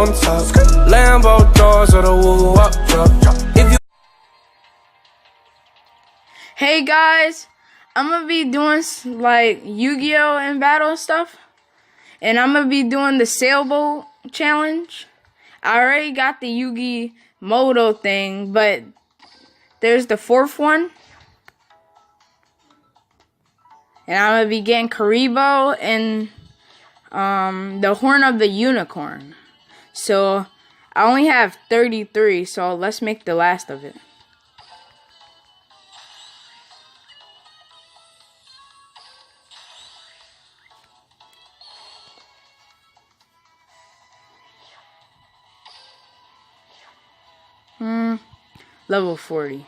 on top. Lambo doors or the woo up drop. If you Hey guys, I'm gonna be doing like Yu-Gi-Oh and battle stuff, and I'm gonna be doing the sailboat challenge. I already got the Yugi Moto thing, but there's the fourth one, and I'm gonna be getting Karibo and the Horn of the Unicorn. So I only have 33, so let's make the last of it. Level 40.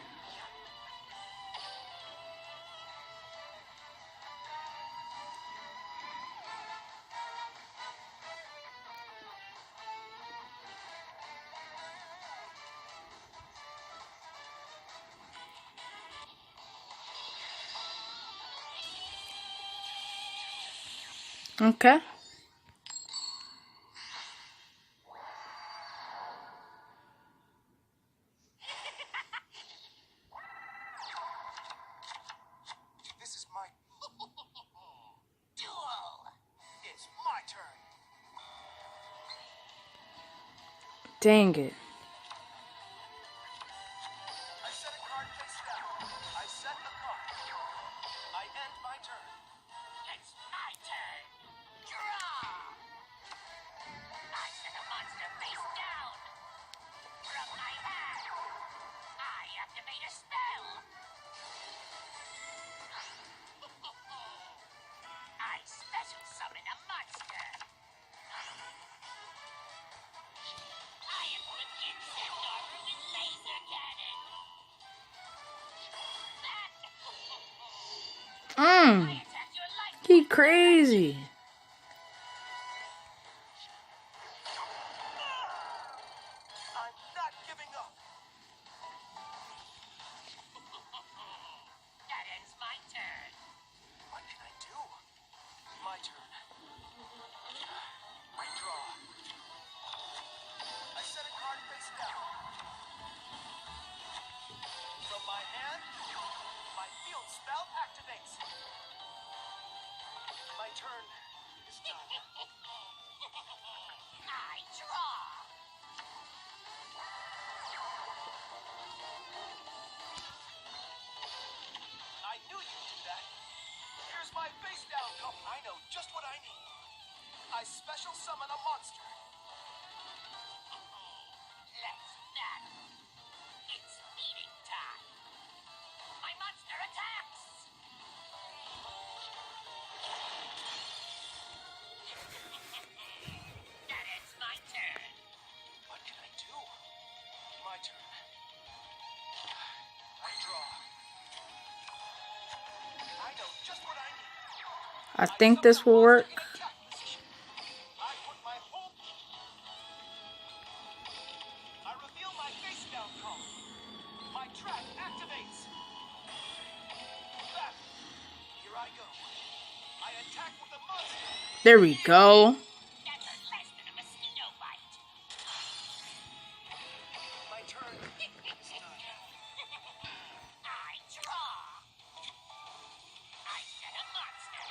Okay. This is my duel. It's my turn. Dang it. I set a card face down. I set a card. I end my turn. It's my turn. Draw. I set a monster face down. From my hand, I activate a spell. I special summon a monster. I am an insect armor with laser cannon. I attack your life. He crazy. I'm not giving up. That ends my turn. What can I do? My turn. I draw. I set a card face down. From my hand, my field spell activates. My turn is done. I draw. I knew you'd do that. Here's my face down card. I know just what I need. I special summon a monster. Let's battle. It's meeting time. My monster attacks. That ends my turn. What can I do? My turn. I draw. I know just what I need. I think this will work. I put my whole... I reveal my face down card. My trap activates. Back. Here I go. I attack with a monster. There we go. That hurt less than a mosquito bite. My turn is done. I draw. I set a monster.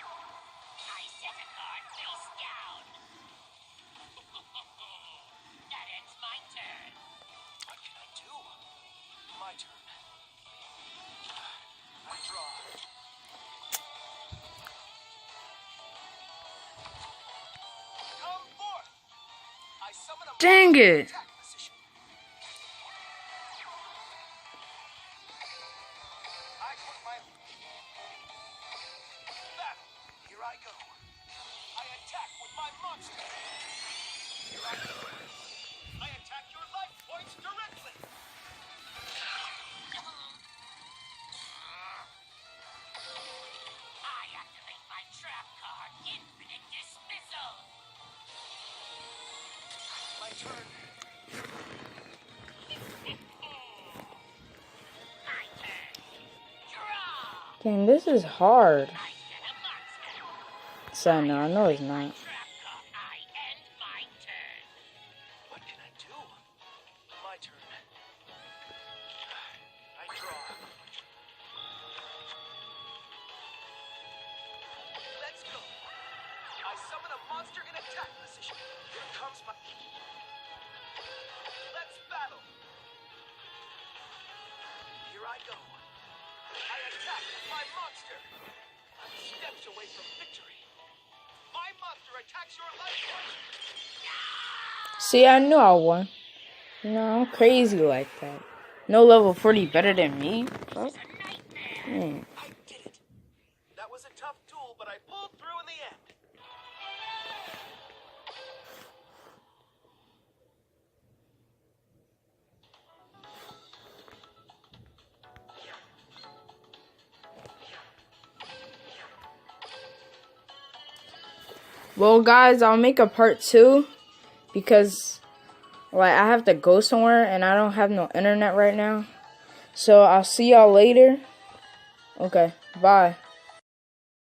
I set a card face down. That ends my turn. What can I do? My turn. I draw. Come forth. I summon a Dang monster it. attack position. I put my back. Here I go. I attack with my monster. Here I go. I attack your life points directly. I activate my trap card, Infinite Dismissal. My turn. My turn. Draw. Dang, this is hard. I set a monster. So no, I know it's not. Trap card. I end my turn. What monster. I'm steps away from victory. My monster attacks your life force. See, I knew I won. You know, I'm crazy like that. No level 40 better than me. Bro. Man. I did it. That was a tough duel, but I pulled through in the end. Well, guys, I'll make a part 2 because, like, I have to go somewhere and I don't have no internet right now. So I'll see y'all later. Okay, bye.